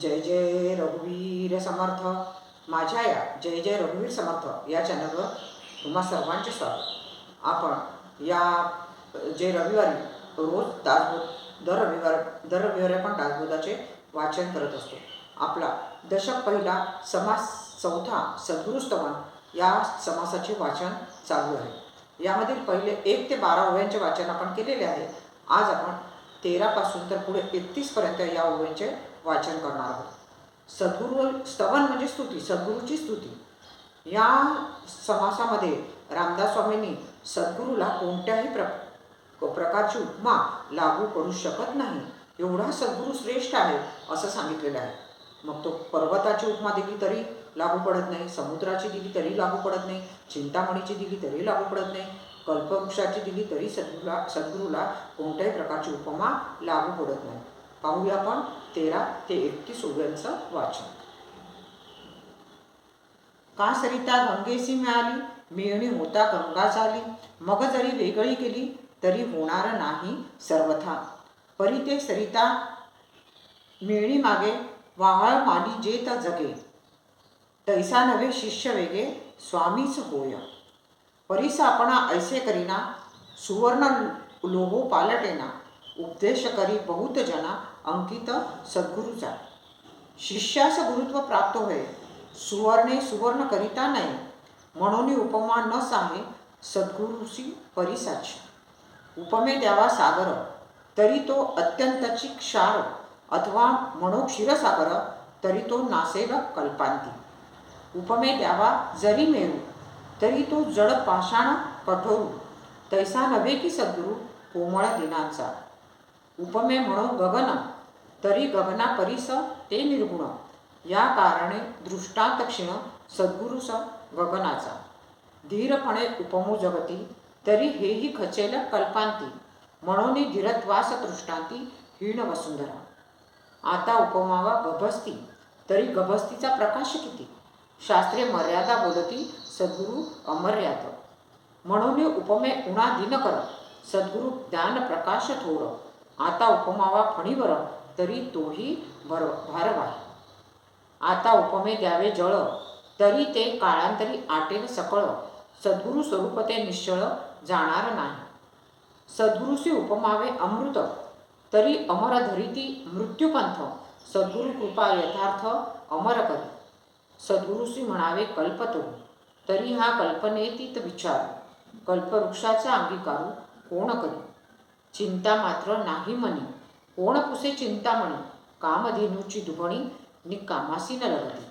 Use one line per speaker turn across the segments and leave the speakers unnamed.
जय जय रघुवीर समर्थ. माझ्या या जय जय रघुवीर समर्थ या चॅनलवर तुम्हा सर्वांचे स्वागत. आपण या जे रविवारी रोज दासबोध दर रविवारी आपण दासबोधाचे वाचन करत असतो. आपला दशक पहिला समास चौथा सद्गुरुस्तवन या समासाचे वाचन चालू आहे. यामधील पहिले 1 ते 12 ओव्यांचे वाचन आपण केलेले आहे. आज आपण 13 पासून तर पुढे 31 पर्यंत या ओव्यांचे वाचन करणार आहोत. सद्गुरू स्तवन म्हणजे स्तुती, सद्गुरूची स्तुती. या समासामध्ये रामदास स्वामींनी सद्गुरूला कोणत्याही प्रकारची उपमा लागू करू शकत नाही, एवढा सद्गुरू श्रेष्ठ आहे असं सांगितलेलं आहे. मग तो पर्वताची उपमा दिली तरी लागू पडत नाही, समुद्राची दिली तरी लागू पडत नाही, चिंतामणीची दिली तरी लागू पडत नाही, कल्पवृक्षाची दिली तरी सद्गुरूला कोणत्याही प्रकारची उपमा लागू पडत नाही. पाहूया आपण 13 ते 31 ओव्यांचं वाचन. का सरिता गंगेसी मिळाली, मिळणी होता गंगा झाली. मग जरी वेगळी केली तरी होणार नाही सर्वथा. परी ते सरिता मिळणी मागे, वाहळ माली जेत जगे. तैसा नव्हे शिष्य वेगे, स्वामीच होय. परीस आपणा ऐसे करीना, सुवर्ण लोहो पालटेना. उपदेश करी बहुत जना, अंकित सद्गुरूचा. शिष्यास गुरुत्व प्राप्त होय, सुवर्णे सुवर्ण करिता नाही. म्हणून उपमा न सांगे, सद्गुरूची परिसाची. उपमे द्यावा सागर, तरी तो अत्यंतची क्षार. अथवा म्हणो क्षीरसागर, तरी तो नासेल कल्पांती. उपमे द्यावा जरी मेरू, तरी तो जड पाषाण कठोरू. तैसा नव्हे की सद्गुरू, कोमळ दिनांचा. उपमे म्हणो गगन, तरी गगना परीस ते निर्गुण. या कारणे दृष्टांत क्षीण, सद्गुरूस गगनाचा. धीरपणे उपमो जगती, तरी हेही खचेल कल्पांती. म्हणून धीरत्वास दृष्टांती, हीन वसुंधरा. आता उपमावा गभस्ती, तरी गभस्तीचा प्रकाश किती. शास्त्रे मर्यादा बोलती, सद्गुरू अमर्याद. म्हणून उपमे उणा दिनकर, सद्गुरू ज्ञान प्रकाश थोर. आता उपमावा फणीवर, तरी तोही भारवाही. आता उपमे द्यावे जळ, तरी ते काळांतरी आटेल सकळ. सद्गुरू स्वरूप ते निश्चळ, जाणार नाही. सद्गुरूशी उपमावे अमृत, तरी अमर धरिती मृत्यूपंथ. सद्गुरू कृपा यथार्थ अमर करी. सद्गुरूशी म्हणावे कल्पतो, तरी हा कल्पनेतीत विचार. कल्पवृक्षाचा अंगीकारू कोण करी. चिंता मात्र नाही मनी, कोण पुसे चिंतामणी. कामधेनूची दुभणी, निकामासी न लगती.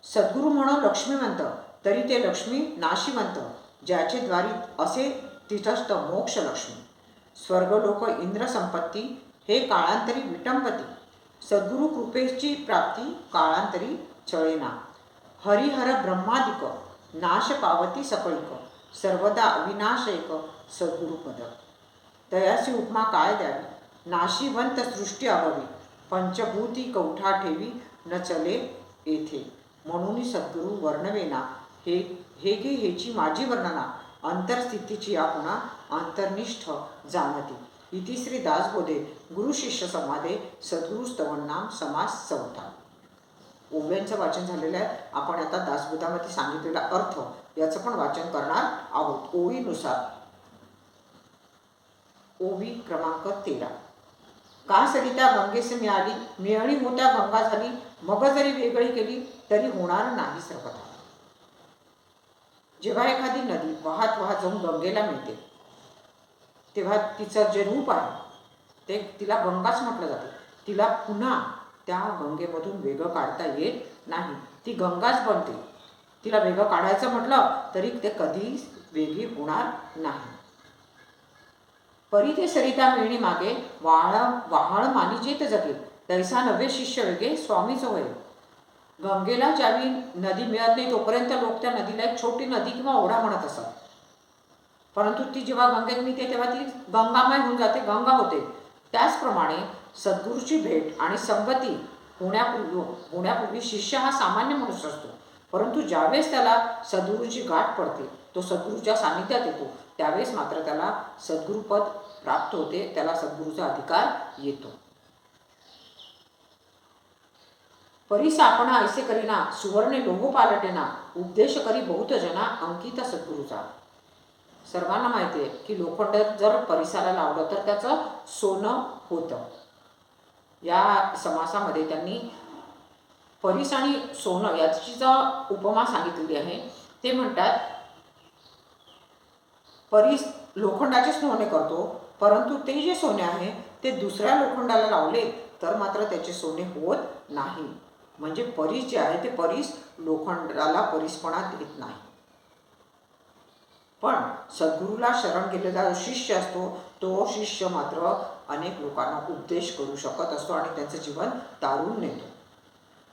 सद्गुरू म्हणो लक्ष्मीवंत, तरी ते लक्ष्मी नाशिवंत. ज्याचे द्वारी असे तिथस्थ मोक्ष लक्ष्मी. स्वर्गलोक इंद्र संपत्ती, हे काळांतरी विटंबती. सद्गुरू कृपेची प्राप्ती, काळांतरी चळेना. हरिहर ब्रह्मादिक, नाश पावती सकळिक. सर्वदा अविनाश एक, सद्गुरुपद. तयासी उपमा काय द्यावी, नाशिवंत सृष्टी अभावी. पंचभूती कवठा ठेवी, न चले येथे. म्हणून सद्गुरू वर्णवेना, हे गे हेची माझी वर्णना. अंतरस्थितीची आपुणा, अंतर्निष्ठ जाणती. इति श्री दासबोधे गुरुशिष्य संवादे सद्गुरुस्तवन नाम समास चौथा. ओव्यांचं वाचन झालेलं आहे. आपण आता दासबोधामध्ये सांगितलेला अर्थ याचं पण वाचन करणार आहोत ओळीनुसार. ओवी क्रमांक 13. का सरिता गंगेस मिळाली, मिळणी होता गंगा झाली. मग जरी वेगळी केली तरी होणार नाही सर्वथा. जेव्हा एखादी नदी वाहत वाहत जाऊन गंगेला मिळते, तेव्हा तिचं जे रूप आहे ते तिला गंगाच म्हटलं जातं. तिला पुन्हा त्या गंगेमधून वेगळं काढता येत नाही, ती गंगाच बनते. तिला वेगळं काढायचं म्हटलं तरी ते कधीच वेगळी होणार नाही. परी ते सरिता मिळणी मागे, वाहळ मानी जेत जगे. तैसा नव्हे शिष्य वेगे, स्वामीच होय. गंगेला ज्यावेळी नदी मिळत नाही तोपर्यंत लोक त्या नदीला एक छोटी नदी किंवा ओढा म्हणत असतात. परंतु ती जेव्हा गंगेत मिळते तेव्हा ती गंगामय होऊन जाते, गंगा होते. त्याचप्रमाणे सद्गुरूची भेट आणि संगती होण्यापूर्वी शिष्य हा सामान्य मनुष्य असतो. परंतु ज्यावेळेस त्याला सद्गुरूची गाठ पडते, तो सद्गुरूच्या सान्निध्यात येतो, त्यावेळेस मात्र त्याला सद्गुरुपद प्राप्त होते, त्याला सद्गुरूचा अधिकार येतो. परीस आपण ऐसे करीना सुवर्णे लोह पालटेना उपदेश करी बहुत जना अंकिता सद्गुरूचा. सर्वांना माहिती आहे की लोखंड जर परिसाला लावलं तर त्याचं सोनं होतं. या समासामध्ये त्यांनी परीस आणि सोनं याची जो उपमा सांगितलेली आहे ते म्हणतात, परीस लोखंडाचे सोने करतो, परंतु ते जे सोने आहे ते दुसऱ्या लोखंडाला लावले तर मात्र त्याचे सोने होत नाही. म्हणजे परीस जे आहे ते परीस लोखंडाला परीसपणा देत नाही. पण सद्गुरूला शरण गेलेला जो शिष्य असतो तो शिष्य मात्र अनेक लोकांना उपदेश करू शकत असतो आणि त्याचं जीवन तारून नेतो.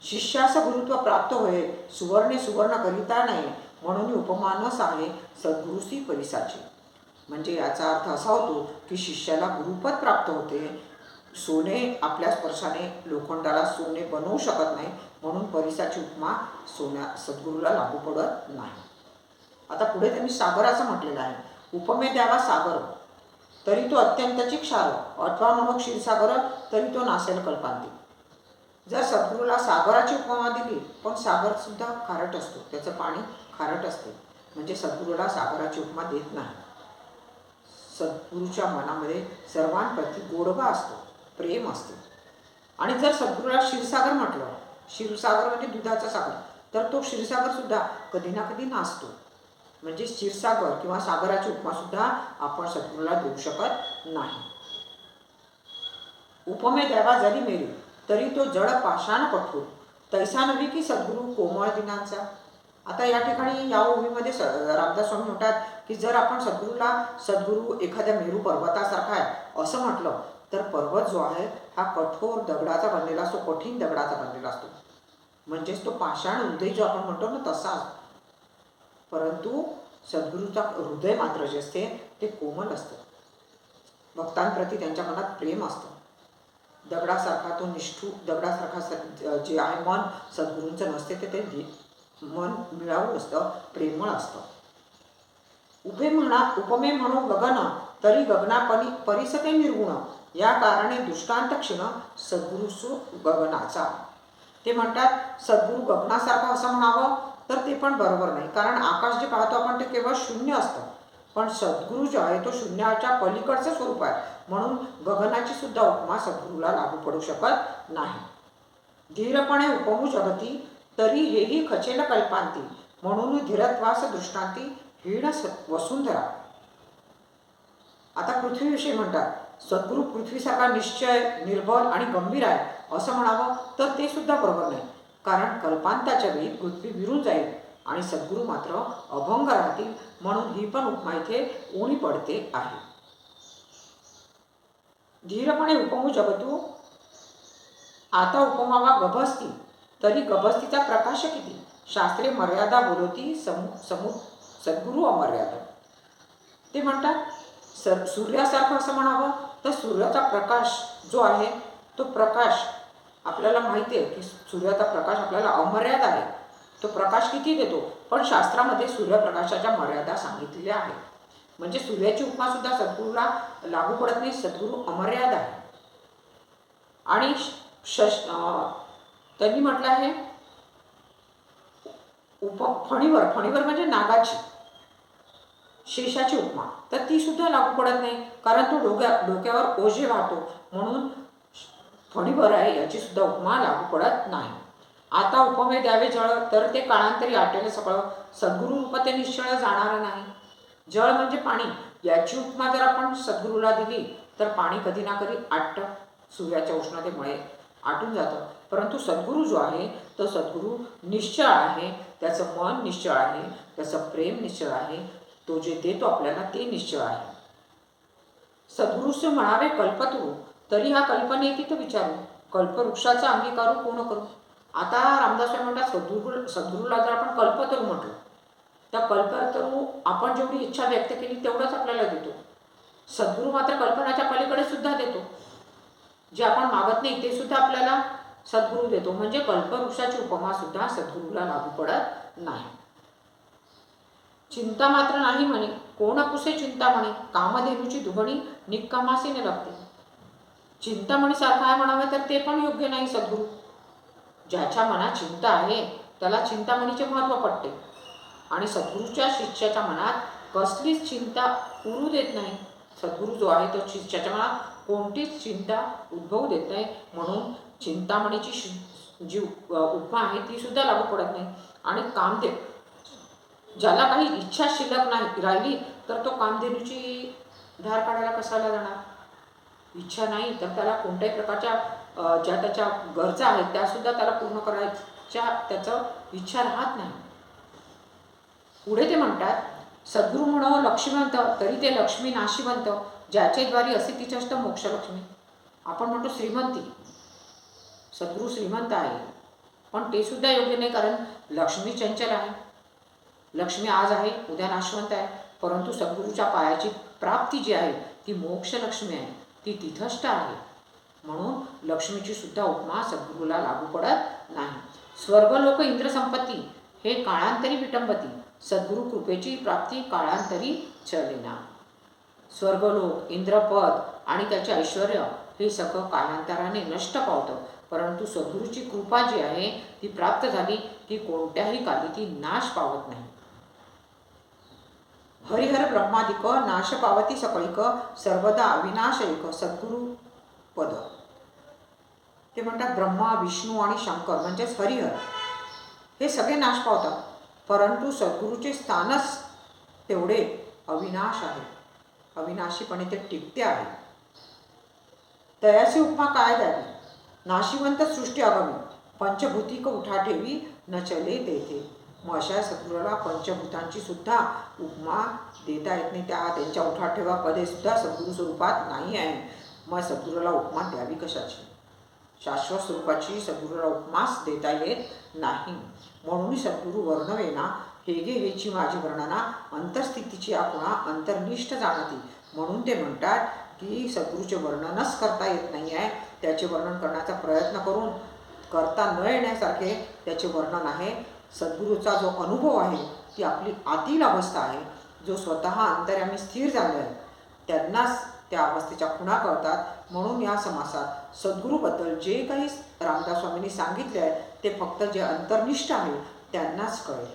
शिष्यास गुरुत्व प्राप्त होय सुवर्णे सुवर्ण करिता नाही म्हणून उपमानच आहे सद्गुरूसी परिसाची. म्हणजे याचा अर्थ असा होतो की शिष्याला गुरुपद प्राप्त होते. सोने आपल्या स्पर्शाने लोखंडाला सोने बनवू शकत नाही म्हणून परिसाची उपमा सद्गुरूला लागू पडत नाही. आता पुढे त्यांनी सागराचं म्हटलेलं आहे. उपमे द्यावा सागर तरी तो अत्यंतची क्षार अथवा म्हणून क्षीरसागर तरी तो नासेल कल्पांती. जर सद्गुरूला सागराची उपमा दिली पण सागर सुद्धा खारट असतो, त्याचं पाणी खारट असते, म्हणजे सद्गुरूला सागराची उपमा देत नाही. सद्गुरूच्या मनामध्ये सर्वांप्रती गोडवा असतो, प्रेम असते. आणि जर सद्गुरूला क्षीरसागर म्हटलं, क्षीरसागर म्हणजे दुधाचा सागर, तर तो क्षीरसागर सुद्धा कधी ना कधी नासतो. म्हणजे क्षीरसागर किंवा सागराची उपमा सुद्धा आपण सद्गुरूला देऊ शकत नाही. उपमे द्यावा जरी मेरी तरी तो जड पाषाण कठोर तैसा नव्हे की सद्गुरू कोमळ दिनांचा. आता या ठिकाणी या ओवीमध्ये रामदास स्वामी म्हणतात की जर आपण सद्गुरू एखाद्या मेरू पर्वतासारखा आहे असं म्हटलं तर पर्वत जो आहे हा कठोर दगडाचा बनलेला असतो, कठीण दगडाचा बनलेला असतो. म्हणजेच तो पाषाण हृदय जो आपण म्हणतो ना तसा. परंतु सद्गुरूचा हृदय मात्र जे असते ते कोमल असतं, भक्तांप्रती त्यांच्या मनात प्रेम असतं. दगडासारखा तो दगडासारखा जे आहे मन सद्गुरूंचं नसते ते मन मिळावून असतं, प्रेमळ असतं. उपमे म्हणू गगन तरी गगनापरी परिसते निर्गुण या कारणे दृष्टांत क्षीण सद्गुरूसु गगनाचा. ते म्हणतात सद्गुरू गगनासारखा असं म्हणावं तर ते पण बरोबर नाही, कारण आकाश जे पाहतो आपण ते केवळ शून्य असतं, पण सद्गुरू जो आहे तो शून्याच्या पलीकडचं स्वरूप आहे, म्हणून गगनाची सुद्धा उपमा सद्गुरूला लागू पडू शकत नाही. धीरपणे उपमू जगती तरी हेही खचेल कल्पांती म्हणून धीरत्वास दृष्टांती हीण वसुंधरा. आता पृथ्वीविषयी म्हणतात सद्गुरू पृथ्वीसारखा निश्चय निर्भल आणि गंभीर आहे असं म्हणावं तर ते सुद्धा बरोबर नाही, कारण कल्पांताच्या वेळी पृथ्वी विरून जाईल आणि सद्गुरू मात्र अभंग राहतील, म्हणून ही पण उपमा इथे उणी पडते आहे. धीरपणे उपमू जगतू आता उपमावा गभस्ती तरी गभस्तीचा प्रकाश किती शास्त्रे मर्यादा बोलवती सद्गुरू अमर्यादा. ते म्हणतात सूर्यासारखं असं म्हणावं तर सूर्याचा प्रकाश जो आहे तो प्रकाश आपल्याला माहिती आहे की सूर्याचा प्रकाश आपल्याला अमर्याद आहे, तो प्रकाश किती देतो, पण शास्त्रामध्ये सूर्यप्रकाशाच्या मर्यादा सांगितलेल्या आहेत. म्हणजे सूर्याची उपमा सुद्धा सद्गुरूला लागू पडत नाही, सद्गुरू अमर्याद आहे. आणि त्यांनी म्हटलं आहे फणीवर म्हणजे नागाची शेषाची उपमा, तर ती सुद्धा लागू पडत नाही, कारण तो डोक्यावर ओझे वाहतो, म्हणून फणीवर आहे याची सुद्धा उपमा लागू पडत नाही. आता उपमे द्यावे जळ तर ते काळांतरी आटेल सगळं सद्गुरू रूप ते निश्चळ जाणार नाही. जळ म्हणजे पाणी, याची उपमा जर आपण सद्गुरूला दिली तर पाणी कधी ना कधी आटतं, सूर्याच्या उष्णतेमुळे आटून जातं. परंतु सद्गुरू जो आहे तो सद्गुरू निश्चळ आहे, त्याचं मन निश्चळ आहे, त्याचं प्रेम निश्चळ आहे, तो जे देतो आपल्याला ते निश्चळ आहे. सद्गुरूचे म्हणावे कल्पतरू तरी हा कल्पने तिथं विचारू कल्पवृक्षाचा अंगीकारू कोण करू. आता रामदास म्हणतात सद्गुरूला जर आपण कल्पतरू म्हटलं तर कल्पतरू आपण जेवढी इच्छा व्यक्त केली तेवढंच आपल्याला देतो. सद्गुरू मात्र कल्पनाच्या पलीकडे सुद्धा देतो, जे आपण मागत नाही ते सुद्धा आपल्याला सद्गुरू देतो. म्हणजे कल्पवृक्षाची उपमा सुद्धा सद्गुरूला लागू पडत नाही. चिंता मात्र नाही म्हणे कोण पुसे चिंता म्हणे कामधेनूची दुभणी निक्कामासीने लागते. चिंतामणीसारखा आहे म्हणावे तर ते पण योग्य नाही सद्गुरू. ज्याच्या मनात चिंता आहे त्याला चिंतामणीचे महत्त्व पडते आणि सद्गुरूच्या शिष्याच्या मनात कसलीच चिंता उरू देत नाही. सद्गुरू जो आहे तो शिष्याच्या मनात कोणतीच चिंता उद्भवू देत नाही. म्हणून चिंतामणीची जी उपमा आहे ती सुद्धा लागू पडत नाही. आणि कामदेव, ज्याला काही इच्छा शिल्लक नाही राहिली तर तो कामधेनूची धार काढायला कशाला जाणार? इच्छा नाही तर त्याला कोणत्याही प्रकारच्या ज्या त्याच्या गरजा आहेत त्यासुद्धा त्याला पूर्ण करायच्या त्याचं इच्छा राहत नाही. पुढे ते म्हणतात, सद्गुरू म्हणो लक्ष्मीवंत तरी ते लक्ष्मी नाशिवंत, ज्याचे द्वारी असे तिचष्ट मोक्षलक्ष्मी. आपण म्हणतो श्रीमंती, सद्गुरू श्रीमंत आहे, पण ते सुद्धा योग्य नाही, कारण लक्ष्मी चंचल आहे. लक्ष्मी आज आहे उद्या नाशवंत आहे. परंतु सद्गुरूच्या पायाची प्राप्ती जी आहे ती मोक्षलक्ष्मी आहे, ती तिथष्ट आहे. म्हणून लक्ष्मीची सुद्धा उपमा सद्गुरूला लागू पडत नाही. स्वर्गलोक इंद्रसंपत्ती हे काळांतरी विटंबती, सद्गुरू कृपेची प्राप्ती काळांतरी चलेना. स्वर्गलोक, इंद्रपद आणि त्याचे ऐश्वर हे सगळं कालांतराने नष्ट पावतं, परंतु सद्गुरूची कृपा जी आहे ती प्राप्त झाली की कोणत्याही काली ती नाश पावत नाही. हरिहर ब्रह्मादिक नाश पावती सकळिक, सर्वदा अविनाश एक सद्गुरू पद. ते म्हणतात ब्रह्मा, विष्णू आणि शंकर म्हणजेच हरिहर हे सगळे नाश पावतात, परंतु सद्गुरूचे स्थानच तेवढे अविनाश आहे, अविनाशीपणे ते टिकते आहे. तयाची उपमा काय द्यावी? नाशिवंत सृष्टी आगमी, पंचभूतिक उठा ठेवी न चले तेथे. मग अशा सद्गुरूला पंचभूतांची सुद्धा उपमा देता येत नाही, त्यांच्या उठाठेवामध्ये सुद्धा सद्गुरू स्वरूपात नाही आहे. मग सद्गुरूला उपमा द्यावी कशाची? शाश्वत स्वरूपाची सद्गुरूला उपमास देता येत नाही. म्हणून सद्गुरू वर्णवेना हेगे हेची माझी वर्णना, अंतर्स्थितीची आपुणा अंतर्निष्ठ जाणती. म्हणून ते म्हणतात की सद्गुरूचे वर्णनच करता येत नाही आहे, त्याचे वर्णन करण्याचा प्रयत्न करून करता न येण्यासारखे त्याचे वर्णन आहे. सद्गुरूचा जो अनुभव आहे ती आपली आतील अवस्था आहे. जो स्वतः अंतर्यामी स्थिर झाले आहे त्यांनाच त्या अवस्थेच्या खुणा कळतात. म्हणून या समासात सद्गुरूबद्दल जे काही रामदास स्वामींनी सांगितले आहे ते फक्त जे अंतर्निष्ठ आहे त्यांनाच कळेल.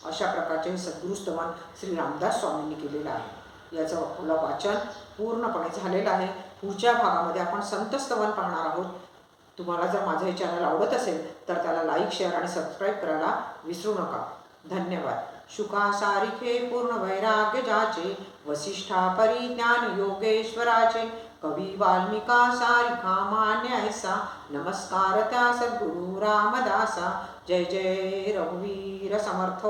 अशा प्रकारचे सद्गुरुस्तवन श्री रामदास स्वामींनी केलेलं आहे. याचं आपलं वाचन पूर्णपणे झालेलं आहे. पुढच्या भागामध्ये आपण संतस्तवन पाहणार आहोत. तुम्हाला जर माझं हे चॅनल आवडत असेल तर त्याला लाईक, शेअर आणि सबस्क्राईब करायला विसरू नका. धन्यवाद. शुका सारिखे पूर्ण वैराग्य जाचे, वसिष्ठा परिज्ञान योगेश्वराचे, कवी वाल्मिका सारिखा मान्य ऐसा, नमस्कार त्या सद्गुरु रामदासा. जय जय रघुवीर समर्थ.